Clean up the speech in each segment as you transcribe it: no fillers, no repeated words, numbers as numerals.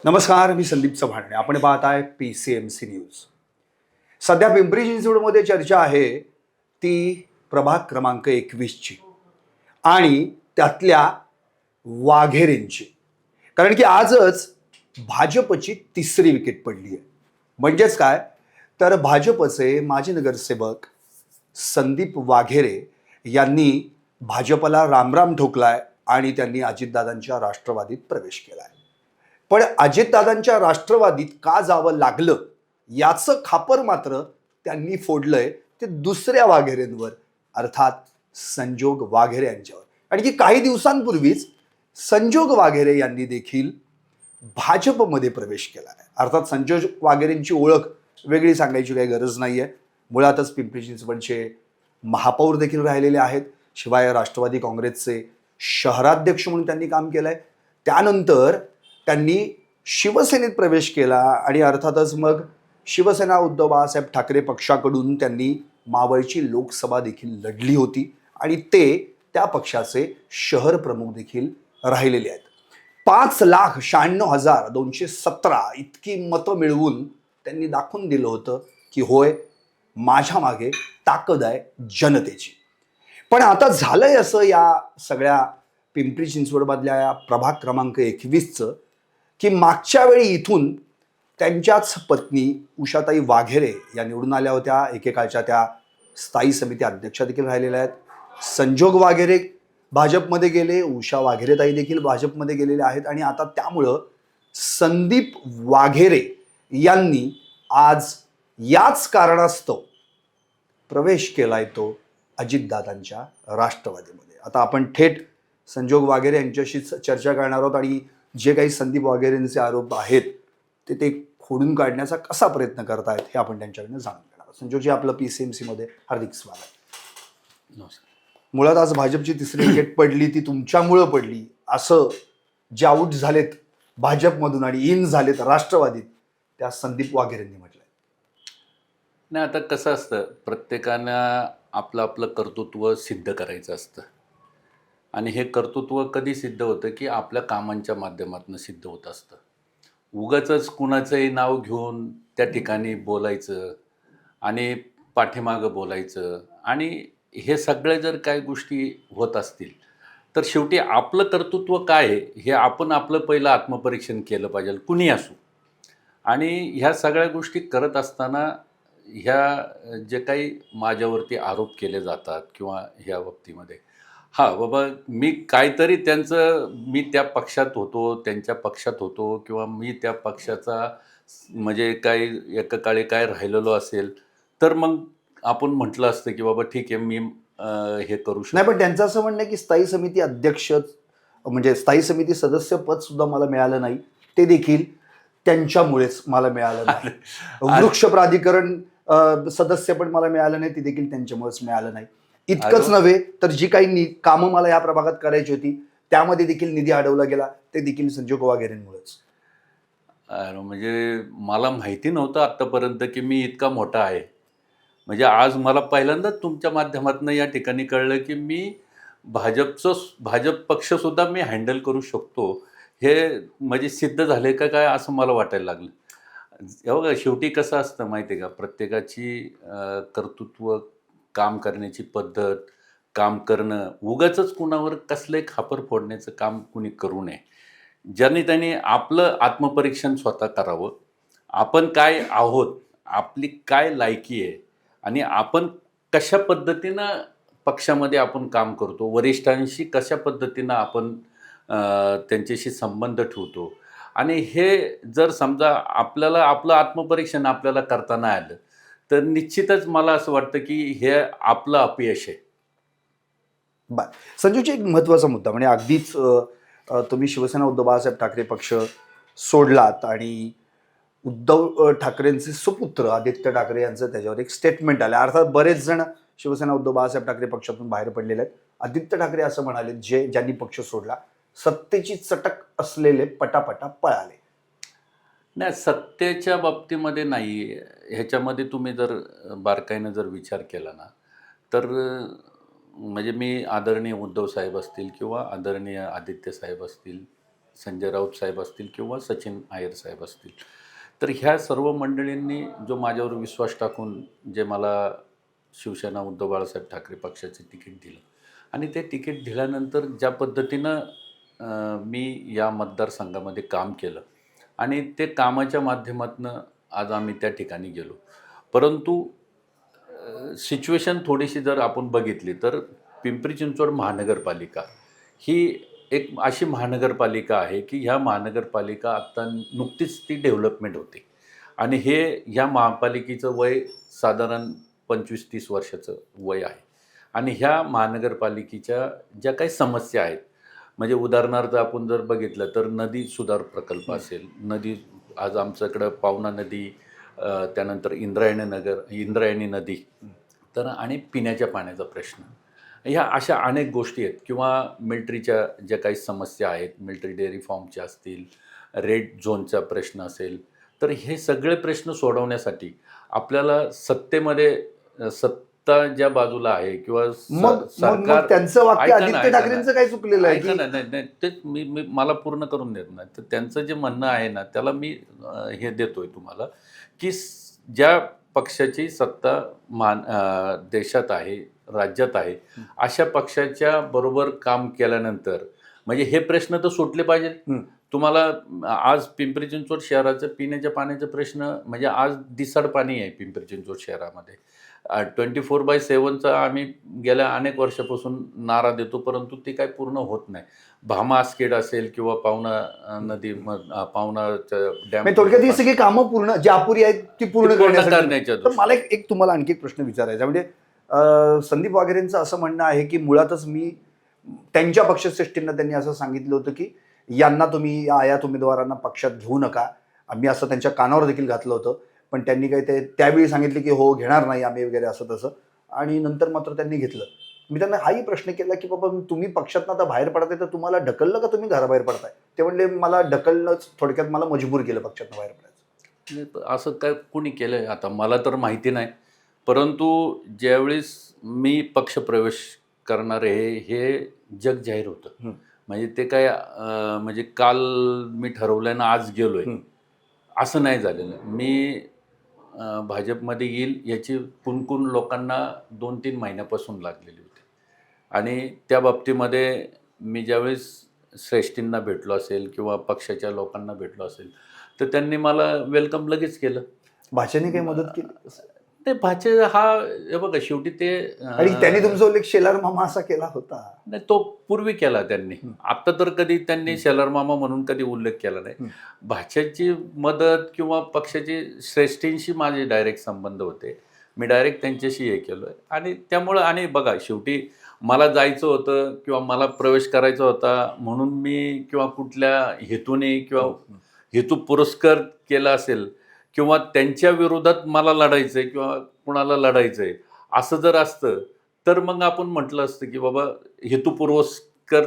नमस्कार, मी संदीप चव्हाण आणि आपण पाहत आहे PCMC न्यूज. सध्या पिंपरी चिंचवडमध्ये चर्चा आहे ती प्रभाग क्रमांक 21ची आणि त्यातल्या वाघेरेंची. कारण की आजच भाजपची तिसरी विकेट पडली आहे. म्हणजेच काय, तर भाजपचे माजी नगरसेवक संदीप वाघेरे यांनी भाजपला रामराम ठोकलाय आणि त्यांनी अजितदादांच्या राष्ट्रवादीत प्रवेश केलाय. पण अजितदादांच्या राष्ट्रवादीत का जावं लागलं याचं खापर मात्र त्यांनी फोडलंय ते दुसऱ्या वाघेरेंवर, अर्थात संजोग वाघेरे यांच्यावर. आणि की काही दिवसांपूर्वीच संजोग वाघेरे यांनी देखील भाजपमध्ये प्रवेश केला आहे. अर्थात संजोग वाघेरेंची ओळख वेगळी सांगायची काही गरज नाहीये. मुळातच पिंपरी चिंचवडचे महापौर देखील राहिलेले आहेत. शिवाय राष्ट्रवादी काँग्रेसचे शहराध्यक्ष म्हणून त्यांनी काम केलंय. त्यानंतर त्यांनी शिवसेनेत प्रवेश केला आणि अर्थातच मग शिवसेना उद्धव बाळासाहेब ठाकरे पक्षाकडून त्यांनी मावळची लोकसभा देखील लढली होती आणि ते त्या पक्षाचे शहर प्रमुख देखील राहिलेले आहेत. 5,96,217 इतकी मतं मिळवून त्यांनी दाखवून दिलं होतं की होय, माझ्या मागे ताकद आहे जनतेची. पण आता झालंय असं या सगळ्या पिंपरी चिंचवडमधल्या या प्रभाग क्रमांक 21चं की मागच्या वेळी इथून त्यांच्याच पत्नी उषाताई वाघेरे या निवडून आल्या होत्या. एकेकाळच्या त्या स्थायी समिती अध्यक्षा देखील राहिलेल्या आहेत. संजोग वाघेरे भाजपमध्ये गेले, उषा वाघेरेताई देखील भाजपमध्ये गेलेले आहेत आणि आता त्यामुळं संदीप वाघेरे यांनी आज याच कारणास्तव प्रवेश केलाय तो अजितदादांच्या राष्ट्रवादीमध्ये. आता आपण थेट संजोग वाघेरे यांच्याशीच चर्चा करणार आहोत आणि जे काही संदीप वाघेरेंचे आरोप आहेत ते खोडून काढण्याचा कसा प्रयत्न करतायत हे आपण त्यांच्याकडनं जाणून घेणार आहोत. संजोगजी, आपलं PCMC मध्ये हार्दिक स्वागत. नमस्कार. मुळात आज भाजपची तिसरी विकेट पडली, ती तुमच्यामुळं पडली असं जे आऊट झालेत भाजपमधून आणि इन झालेत राष्ट्रवादीत त्या संदीप वाघेरेंनी म्हटलंय. नाही, आता कसं असतं, प्रत्येकानं आपलं आपलं कर्तृत्व सिद्ध करायचं असतं आणि हे कर्तृत्व कधी सिद्ध होतं की आपल्या कामांच्या माध्यमातून सिद्ध होत असतं. उगाचच कुणाचंही नाव घेऊन त्या ठिकाणी बोलायचं आणि पाठीमागं बोलायचं आणि हे सगळे जर काही गोष्टी होत असतील तर शेवटी आपलं कर्तृत्व काय आहे हे आपण आपलं पहिलं आत्मपरीक्षण केलं पाहिजे, कुणी असू. आणि ह्या सगळ्या गोष्टी करत असताना ह्या जे काही माझ्यावरती आरोप केले जातात किंवा ह्या बाबतीमध्ये, हां बाबा, मी काहीतरी मी त्या पक्षात होतो, त्यांच्या पक्षात होतो किंवा मी त्या पक्षाचा म्हणजे काही एका काळी काय राहिलेलो असेल तर मग आपण म्हटलं असतं की बाबा ठीक आहे, मी हे करू नाही, शकतो. पण त्यांचं असं म्हणणं आहे की स्थायी समिती अध्यक्ष म्हणजे स्थायी समिती सदस्य पद सुद्धा मला मिळालं नाही, ते देखील त्यांच्यामुळेच मला मिळालं नाही. वृक्ष प्राधिकरण सदस्य पण मला मिळालं नाही, ती देखील त्यांच्यामुळेच मिळालं नाही. इतकंच नव्हे तर जी काही कामं मला या प्रभागात करायची होती त्यामध्ये देखील निधी अडवला गेला, ते देखील संजोग वाघेरेंमुळेच. म्हणजे मला माहिती नव्हतं आत्तापर्यंत की मी इतका मोठा आहे. म्हणजे आज मला पहिल्यांदाच तुमच्या माध्यमातून या ठिकाणी कळलं की मी भाजप पक्षसुद्धा मी हँडल करू शकतो. हे म्हणजे सिद्ध झाले का काय असं मला वाटायला लागलं. हे बघा, शेवटी कसं असतं माहिती आहे का, प्रत्येकाची कर्तृत्व, काम करण्याची पद्धत, काम करणं, उगाचच कुणावर कसलंही खापर फोडण्याचं काम कुणी करू नये. ज्यांनी त्यांनी आपलं आत्मपरीक्षण स्वतः करावं. आपण काय आहोत, आपली काय लायकी आहे आणि आपण कशा पद्धतीनं पक्षामध्ये आपण काम करतो, वरिष्ठांशी कशा पद्धतीनं आपण त्यांच्याशी संबंध ठेवतो. आणि हे जर समजा आपल्याला आपलं आत्मपरीक्षण आपल्याला करता नाही आलं तर निश्चितच मला असं वाटतं की हे आपलं अपयश आहे. बर, संजूची एक महत्त्वाचा मुद्दा म्हणजे अगदीच तुम्ही शिवसेना उद्धव बाळासाहेब ठाकरे पक्ष सोडलात आणि उद्धव ठाकरेंचे सुपुत्र आदित्य ठाकरे यांचं त्याच्यावर एक स्टेटमेंट आलं. अर्थात बरेच जण शिवसेना उद्धव बाळासाहेब ठाकरे पक्षातून बाहेर पडलेले आहेत. आदित्य ठाकरे असं म्हणाले, ज्यांनी पक्ष सोडला, सत्तेची चटक असलेले पटापटा पळाले. नाही, सत्तेच्या बाबतीमध्ये नाही. ह्याच्यामध्ये तुम्ही जर बारकाईनं जर विचार केला ना तर म्हणजे मी आदरणीय उद्धव साहेब असतील किंवा आदरणीय आदित्य साहेब असतील, संजय राऊत साहेब असतील किंवा सचिन अय्यर साहेब असतील. तर ह्या सर्व मंडळींनी जो माझ्यावर विश्वास टाकून जे मला शिवसेना उद्धव बाळासाहेब ठाकरे पक्षाचे तिकीट दिलं आणि ते तिकीट दिल्यानंतर ज्या पद्धतीनं मी या मतदारसंघामध्ये काम केलं आणि ते कामाच्या माध्यमातून आज आम्ही त्या ठिकाणी गेलो. परंतु सिच्युएशन थोडीशी जर आपण बघितली तर पिंपरी चिंचवड महानगरपालिका ही एक अशी महानगरपालिका आहे की ह्या महानगरपालिका आत्ता नुकतीच ती डेव्हलपमेंट होते आणि ह्या महापालिकेचं वय साधारण 25-30 वर्षाचं वय आहे आणि ह्या महानगरपालिकेच्या ज्या काही समस्या आहेत म्हणजे उदाहरणार्थ आपण जर बघितलं तर नदी सुधार प्रकल्प असेल, नदी आज आमच्याकडं पावना नदी, त्यानंतर इंद्रायणी नदी, तर आणि पिण्याच्या पाण्याचा प्रश्न, ह्या अशा अनेक गोष्टी आहेत किंवा मिलिटरीच्या ज्या काही समस्या आहेत, मिलिटरी डेअरी फॉर्मच्या असतील, रेड झोनचा प्रश्न असेल, तर हे सगळे प्रश्न सोडवण्यासाठी आपल्याला सत्तेमध्ये सत्ता ज्या बाजूला आहे किंवा मग सरकार त्यांचं वाक्य ऐका ना, आदित्य ऐका ना. ठाकरेंचं काय चुकलेलं आहे ऐका की ना, नाही तेच मी मला पूर्ण करून देत नाही. तर त्यांचं जे म्हणणं आहे ना त्याला मी हे देतोय तुम्हाला की ज्या पक्षाची सत्ता देशात आहे, राज्यात आहे, अशा पक्षाच्या बरोबर काम केल्यानंतर म्हणजे हे प्रश्न तर सुटले पाहिजे. तुम्हाला आज पिंपरी चिंचवड शहराचं पिण्याच्या पाण्याचा प्रश्न म्हणजे आज दिसाड पाणी आहे पिंपरी चिंचवड शहरामध्ये. 24/7चा आम्ही गेल्या अनेक वर्षापासून नारा देतो परंतु ते काही पूर्ण होत नाही. भामा आसखेड असेल किंवा पावना नदी पावनाच्या डॅम, म्हणजे थोडक्यात ही सगळी कामं पूर्ण जी अपुरी आहेत ती पूर्ण करण्यासाठी. करण्याच्या तर मला एक तुम्हाला आणखी एक प्रश्न विचारायचा आहे. म्हणजे संदीप वाघेरेंचं असं म्हणणं आहे की मुळातच मी त्यांच्या पक्षश्रेष्ठींना त्यांनी असं सांगितलं होतं की यांना तुम्ही या आयात उमेदवारांना पक्षात घेऊ नका. आम्ही असं त्यांच्या कानावर देखील घातलं होतं पण त्यांनी काही ते त्यावेळी सांगितले की हो घेणार नाही आम्ही वगैरे असं तसं, आणि नंतर मात्र त्यांनी घेतलं. मी त्यांना हाही प्रश्न केला की बाबा तुम्ही पक्षातनं आता बाहेर पडताय तर तुम्हाला ढकललं का तुम्ही घराबाहेर पडताय? ते म्हणले मला ढकलणंच, थोडक्यात मला मजबूर केलं पक्षातनं बाहेर पडायचं. असं काय कोणी केलंय आता मला तर माहिती नाही. परंतु ज्यावेळेस मी पक्षप्रवेश करणार आहे हे जग जाहीर होतं. म्हणजे ते काय म्हणजे काल मी ठरवलं ना आज गेलोय असं नाही झालेलं. मी भाजपमध्ये येईल याची कुणकुण लोकांना 2-3 महिन्यापासून लागलेली होती आणि त्या बाबतीमध्ये मी ज्यावेळेस श्रेष्ठींना भेटलो असेल किंवा पक्षाच्या लोकांना भेटलो असेल तर त्यांनी मला वेलकम लगेच केलं. भाषेने काही मदत केली? ते भाचे हा हे बघा शेवटी ते आणि त्यांनी तुमचा उल्लेख शेलार मामा असा केला होता. नाही तो पूर्वी केला त्यांनी. आता तर कधी त्यांनी शेलार मामा म्हणून कधी उल्लेख केला नाही. भाषेची मदत किंवा पक्षाची श्रेष्ठींशी माझे डायरेक्ट संबंध होते. मी डायरेक्ट त्यांच्याशी हे केलं आहे आणि त्यामुळं आणि बघा शेवटी मला जायचं होतं किंवा मला प्रवेश करायचा होता म्हणून मी किंवा कुठल्या हेतूने किंवा हेतू पुरस्कार केला असेल किंवा त्यांच्या विरोधात मला लढायचं आहे किंवा कुणाला लढायचं आहे असं जर असतं तर मग आपण म्हटलं असतं की बाबा हेतुपुरस्कर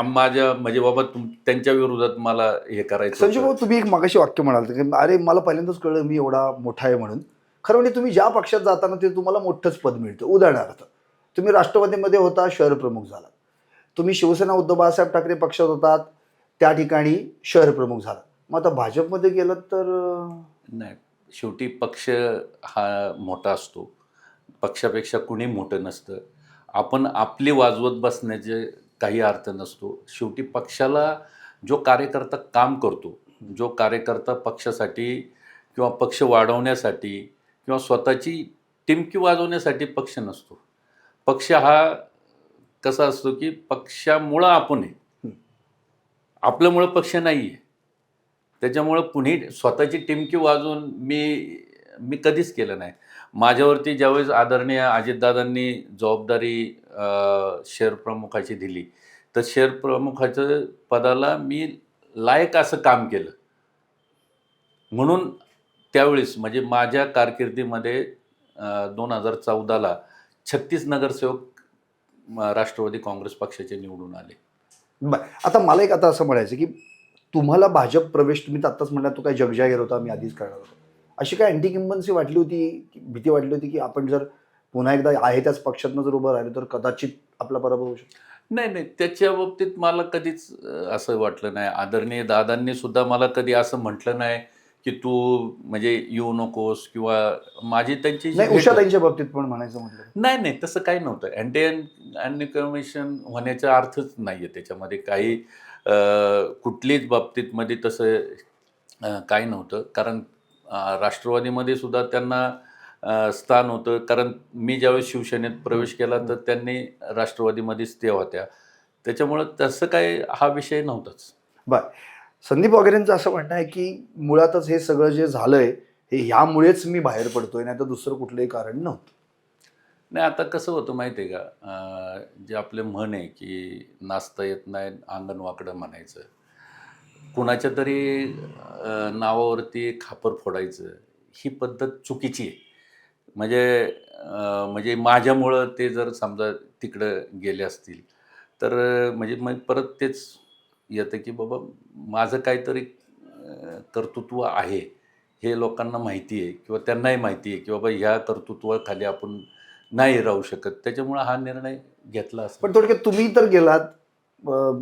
माझ्या म्हणजे बाबा त्यांच्या विरोधात मला हे करायचं. संजय भाऊ तुम्ही एक मागाशी वाक्य म्हणाल की अरे मला पहिल्यांदाच कळलं मी एवढा मोठा आहे म्हणून. खरं म्हणजे तुम्ही ज्या पक्षात जाताना ते तुम्हाला मोठंच पद मिळतं. उदाहरणार्थ तुम्ही राष्ट्रवादीमध्ये होता, शहर प्रमुख झालात. तुम्ही शिवसेना उद्धव बाळासाहेब ठाकरे पक्षात होतात, त्या ठिकाणी शहर प्रमुख झाला. मग आता भाजपमध्ये गेलं तर नाही, शेवटी पक्ष हा मोठा असतो. पक्षापेक्षा कुणी मोठं नसतं. आपण आपली वाजवत बसण्याचे काही अर्थ नसतो. शेवटी पक्षाला जो कार्यकर्ता काम करतो, जो कार्यकर्ता पक्षासाठी किंवा पक्ष वाढवण्यासाठी किंवा स्वतःची टिमकी वाजवण्यासाठी पक्ष नसतो. पक्ष हा कसा असतो की पक्षामुळं आपण आहे, आपल्यामुळं पक्ष नाही आहे. त्याच्यामुळं कुणी स्वतःची टिमकी वाजवून मी कधीच केलं नाही. माझ्यावरती ज्यावेळेस आदरणीय अजितदादांनी जबाबदारी शहर प्रमुखाची दिली तर शहर प्रमुखाच्या पदाला मी लायक असं काम केलं. म्हणून त्यावेळेस म्हणजे माझ्या कारकिर्दीमध्ये 2014ला 36 नगरसेवक राष्ट्रवादी काँग्रेस पक्षाचे निवडून आले. बरं, आता मला एक आता असं म्हणायचं की तुम्हाला भाजप प्रवेश तुम्ही आत्ताच म्हणला तो काय जगजाहीर होता, मी आधीच करणार होतो, अशी काय अँटी वाटली होती, भीती वाटली होती की आपण जर पुन्हा एकदा आहे त्याच पक्षातनं जर उभं राहिलो तर कदाचित आपला पराभव होऊ शकतो? नाही नाही, त्याच्या बाबतीत मला कधीच असं वाटलं नाही. आदरणीय दादांनी सुद्धा मला कधी असं म्हटलं नाही की तू म्हणजे येऊ नकोस, किंवा माझी त्यांची जी नाही, भेट झाली. उषाताईंच्या बाबतीत पण म्हणायचं म्हटलं. नाही नाही, तसं काही नव्हतं. अँटी कमिशन होण्याचा अर्थच नाही आहे त्याच्यामध्ये काही. कुठलीच बाबतीत मध्ये तसं काही नव्हतं. कारण राष्ट्रवादीमध्ये सुद्धा त्यांना स्थान होतं. कारण मी ज्यावेळेस शिवसेनेत प्रवेश केला तर त्यांनी राष्ट्रवादीमध्येच त्या होत्या. त्याच्यामुळं तसं काही हा विषय नव्हताच. बर, संदीप वगैरेंचं असं म्हणणं आहे की मुळातच हे सगळं जे झालंय हे ह्यामुळेच मी बाहेर पडतोय, नाही तर दुसरं कुठलंही कारण नव्हतं. नाही, आता कसं होतं माहिती आहे का, जे आपले म्हण आहे की नाचता येत नाही अंगण वाकडं म्हणायचं. कुणाच्या तरी नावावरती खापर फोडायचं, ही पद्धत चुकीची आहे. म्हणजे म्हणजे माझ्यामुळं ते जर समजा तिकडं गेले असतील, तर म्हणजे मग परत तेच येतं की बाबा माझं काहीतरी कर्तृत्व आहे, हे लोकांना माहिती आहे किंवा त्यांनाही माहिती आहे की बाबा ह्या कर्तृत्वाखाली आपण नाही राहू शकत. त्याच्यामुळं हा निर्णय घेतला असेल. पण थोडक्यात तुम्ही तर गेलात,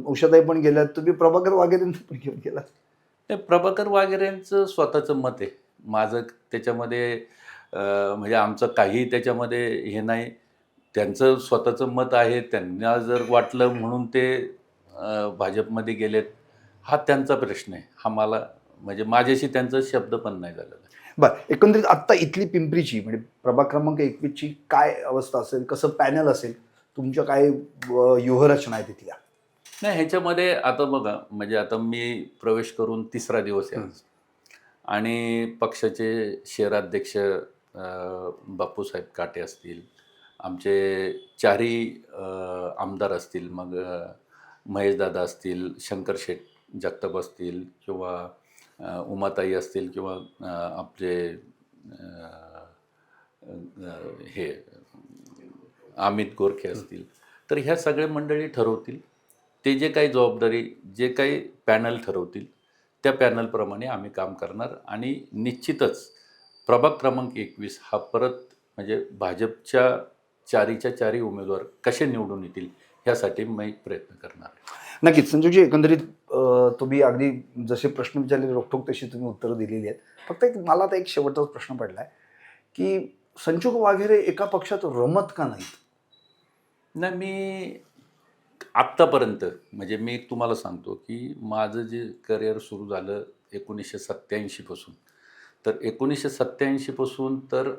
उषाताई पण गेल्यात, तुम्ही प्रभाकर वगैरेंना पण घेऊन गेलात. ते प्रभाकर वागेरेंचं स्वतःचं मत आहे. माझं त्याच्यामध्ये म्हणजे आमचं काही त्याच्यामध्ये हे नाही. त्यांचं स्वतःचं मत आहे. त्यांना जर वाटलं म्हणून ते भाजपमध्ये गेलेत, हा त्यांचा प्रश्न आहे. हा मला म्हणजे माझ्याशी त्यांचा शब्द पण नाही झालेला. बरं, एकंदरीत आत्ता इथली पिंपरीची म्हणजे प्रभाग क्रमांक 21ची काय अवस्था असेल, कसं पॅनल असेल, तुमच्या काय व्यूहरचना आहे तिथल्या? नाही, ह्याच्यामध्ये आता बघा, म्हणजे आता मी प्रवेश करून 3रा दिवस आहे आज. आणि पक्षाचे शहराध्यक्ष बापूसाहेब काटे असतील, आमचे चारही आमदार असतील, मग महेशदादा असतील, शंकर शेठ जगताप असतील, किंवा उमाताई असतील, किंवा आपले अ, हे अमित गोरखे असतील. तर ह्या सगळ्या मंडळी ठरवतील. ते जे काही जबाबदारी, जे काही पॅनल ठरवतील, त्या पॅनलप्रमाणे आम्ही काम करणार. आणि निश्चितच प्रभाग क्रमांक 21 हा परत म्हणजे भाजपच्या चारीच्या चारी उमेदवार कसे निवडून येतील ह्यासाठी मी प्रयत्न करणार आहे. नक्कीच संजूजी, एकंदरीत तुम्ही अगदी जसे प्रश्न विचारले रोखोक तशी तुम्ही उत्तरं दिलेली आहेत. फक्त एक मला आता एक शेवटचाच प्रश्न पडलाय की संजू वाघेरे एका पक्षात रमत का नाहीत? नाही, मी आत्तापर्यंत म्हणजे मी तुम्हाला सांगतो की माझं जे करिअर सुरू झालं 1987 पासून, तर 1987 पासून तर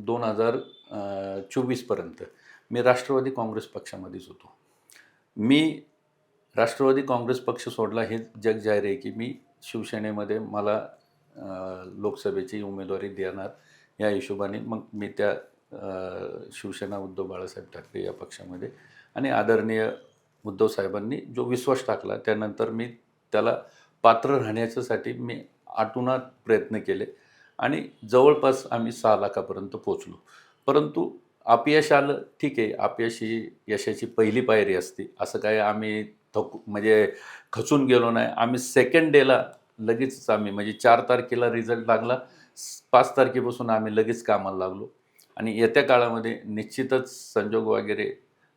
2024पर्यंत मी राष्ट्रवादी काँग्रेस पक्षामध्येच होतो. मी राष्ट्रवादी काँग्रेस पक्ष सोडला हे जग जाहीर आहे की मी शिवसेनेमध्ये मला लोकसभेची उमेदवारी देणार या हिशोबाने मग मी त्या शिवसेना उद्धव बाळासाहेब ठाकरे या पक्षामध्ये, आणि आदरणीय उद्धव साहेबांनी जो विश्वास टाकला त्यानंतर मी त्याला पात्र राहण्याच्यासाठी मी आटोनात प्रयत्न केले. आणि जवळपास आम्ही 6 लाखापर्यंत पोचलो. परंतु अपयश आलं, ठीक आहे. अपयश ही यशाची पहिली पायरी असते. असं काय आम्ही म्हणजे खचून गेलो नाही. आम्ही सेकंड डेला लगेचच आम्ही म्हणजे 4 तारखेला रिझल्ट लागला. 5 तारखेपासून आम्ही लगेच कामाला लागलो. आणि येत्या काळामध्ये निश्चितच संजोग वगैरे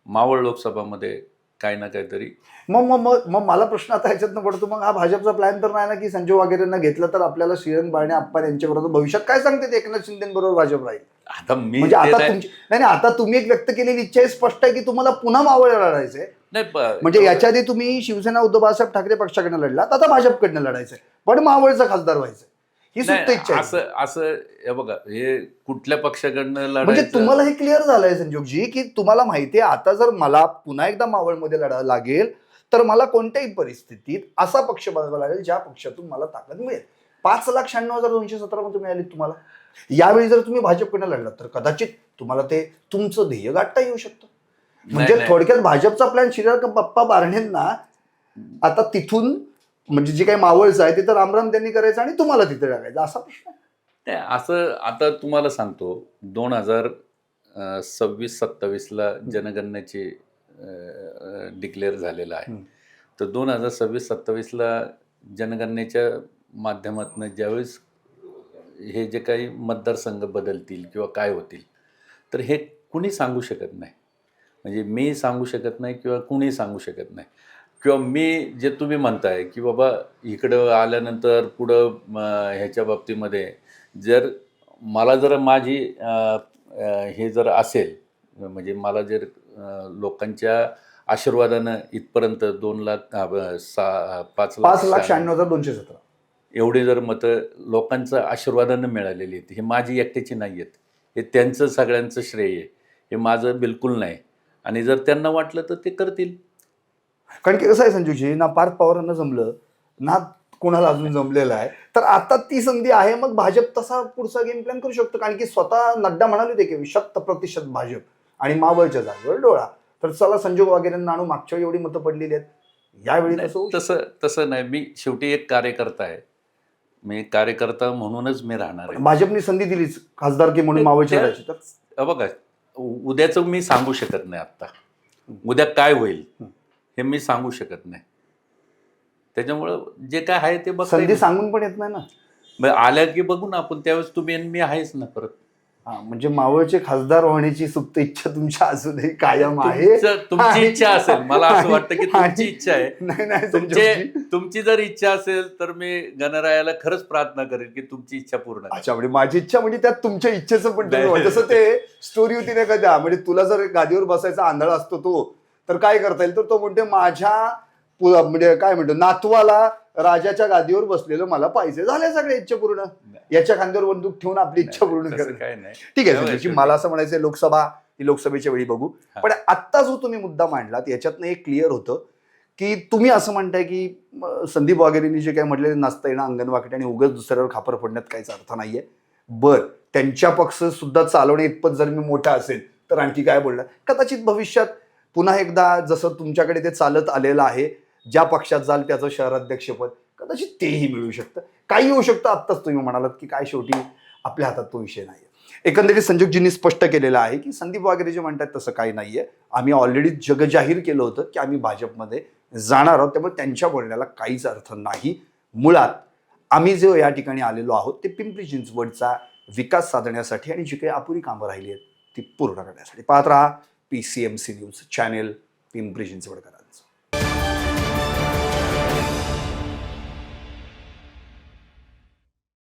मावळ लोकसभामध्ये काही ना काहीतरी. मग मग मग मग मला प्रश्न आता ह्याच्यातनं पडतो, मग हा भाजपचा प्लॅन तर नाही ना की संजू वगैरेंना घेतलं तर आपल्याला श्रीरंग बारणे आप्पा यांच्याबरोबर भविष्यात काय सांगते एकनाथ शिंदेबरोबर भाजप राहील? आता मी म्हणजे ते आता नाही तुमची नाही नाही, आता तुम्ही एक व्यक्त केलेली इच्छा आहे, स्पष्ट आहे की तुम्हाला पुन्हा मावळ लढायचंय. नाही म्हणजे याच्या आधी तुम्ही शिवसेना उद्धव बाळासाहेब ठाकरे पक्षाकडनं लढलात, आता भाजपकडनं लढायचंय, पण मावळचा खासदार व्हायचंय, ही सुप्त नाही, इच्छा आहे. असं असं हे बघा, हे कुठल्या पक्षाकडनं म्हणजे लढायचं. तुम्हाला हे क्लिअर झालंय संजोगजी की तुम्हाला माहितीये आता जर मला पुन्हा एकदा मावळमध्ये लढावं लागेल तर मला कोणत्याही परिस्थितीत असा पक्ष बघावा लागेल ज्या पक्षातून मला ताकद मिळेल. 5,96,217 मतं मिळाली तुम्हाला. यावेळी जर तुम्ही भाजपकडनं लढलात तर कदाचित तुम्हाला ते तुमचं ध्येय गाठता येऊ शकतं. म्हणजे नाही. थोडक्यात भाजपचा प्लॅन श्रीरंग बाप्पा बारणेंना आता तिथून म्हणजे जे काही मावळचं आहे तिथं रामराम त्यांनी करायचं आणि तुम्हाला तिथे टाकायचं असा प्रश्न आहे. नाही, असं आता तुम्हाला सांगतो, 2026-27ला जनगणनेचे डिक्लेअर झालेलं आहे. तर 2026-27ला जनगणनेच्या माध्यमातून ज्यावेळेस हे जे काही मतदारसंघ बदलतील किंवा काय होतील, तर हे कुणी सांगू शकत नाही. म्हणजे मी सांगू शकत नाही किंवा कुणी सांगू शकत नाही. किंवा मी जे तुम्ही म्हणताय की बाबा इकडं आल्यानंतर पुढं ह्याच्या बाबतीमध्ये जर मला जर माझी हे जर असेल, म्हणजे मला जर लोकांच्या आशीर्वादानं इथपर्यंत 5,96,217 एवढी जर मतं लोकांचं आशीर्वादानं मिळालेली आहेत, हे माझी एकट्याची नाही आहेत, हे त्यांचं सगळ्यांचं श्रेय आहे, हे माझं बिलकुल नाही. आणि जर त्यांना वाटलं तर ते करतील. कारण की कसं आहे संजूजी, ना पार्थ पवारांना जमलं ना कोणाला अजून जमलेलं आहे, तर आता ती संधी आहे. मग भाजप तसा पुढचा गेम प्लॅन करू शकतो. कारण की स्वतः नड्डा म्हणाले होते की 100% भाजप आणि मावळच्या जागेवर डोळा. तर चला संजोग वगैरेंना आणू, मागच्या वेळी एवढी मतं पडलेली आहेत, यावेळी नाही, कसं होऊ शकतं? तसं नाही. मी शेवटी एक कार्यकर्ता आहे. मी कार्यकर्ता म्हणूनच मी राहणार आहे. भाजपने संधी दिलीच खासदारकी म्हणून मावळच्या त्या- जायची, तर बघा, उद्याचं मी सांगू शकत नाही आत्ता. उद्या काय होईल हे मी सांगू शकत नाही. त्याच्यामुळं जे काय आहे ते बघता संधी येईल. सांगून पण येत नाही ना. मग आल्या की बघू ना आपण, त्यावेळेस तुम्ही आणि मी आहेच ना परत. हा, म्हणजे मावळचे खासदार होण्याची सुप्त इच्छा तुमच्या अजूनही कायम आहे. तुमची इच्छा असेल, मला असं वाटतं की तुमची इच्छा आहे. नाही नाही संजोगजी. तुमची जर इच्छा असेल तर मी गणरायाला खरंच प्रार्थना करेन की तुमची इच्छा पूर्ण करा. अच्छा, म्हणजे माझी इच्छा म्हणजे त्यात तुमच्या इच्छेचं पण नाही. तुम्ही- जसं ते स्टोरी होती ना एखाद्या, म्हणजे तुला जर गादीवर बसायचा आंधळा असतो तो, तर काय करता येईल, तर तो म्हणते माझ्या म्हणजे काय म्हणतो नातवाला राजाच्या गादीवर बसलेलं मला पाहिजे. झाल्या सगळ्या इच्छा पूर्ण. याच्या खांद्यावर बंदूक ठेवून आपली इच्छा पूर्ण तसं करेल. काय नाही. ठीक आहे तेव्हा संजयजी, शेवटी- मला असं म्हणायचं लोकसभा ही लोकसभेच्या वेळी बघू. हा. पण आत्ता जो तुम्ही मुद्दा मांडलात याच्यातनं एक क्लिअर होतं की तुम्ही असं म्हणताय की संदीप वाघेरेंनी जे काही म्हटलेले नसता येणं अंगण वाकटे आणि उगाच दुसऱ्यावर खापर फोडण्यात काहीच अर्थ नाहीये. बर, त्यांच्या पक्ष सुद्धा चालवणे इतपत जर मी मोठा असेल तर आणखी काय बोलणार. कदाचित भविष्यात पुन्हा एकदा जसं तुमच्याकडे ते चालत आलेलं आहे, ज्या पक्षात जाल त्याचं शहराध्यक्षपद कदाचित तेही मिळू शकतं. काही होऊ शकतं. आत्ताच तुम्ही म्हणालात की काय शेवटी आपल्या हातात तो विषय नाही. एकंदरीत संजोगजींनी स्पष्ट केलेलं आहे की संदीप वाघेरे जे म्हणतात तसं काही नाहीये. आम्ही ऑलरेडी जगजाहीर केलं होतं की आम्ही भाजपमध्ये जाणार आहोत, त्यामुळे त्यांच्या बोलण्याला काहीच अर्थ नाही. मुळात आम्ही जो या ठिकाणी आलेलो आहोत ते पिंपरी चिंचवडचा विकास साधण्यासाठी आणि जी काही अपुरी कामं राहिली आहेत ती पूर्ण करण्यासाठी. पाहत राहा PCMC news channel, Pimpri Chinchwad.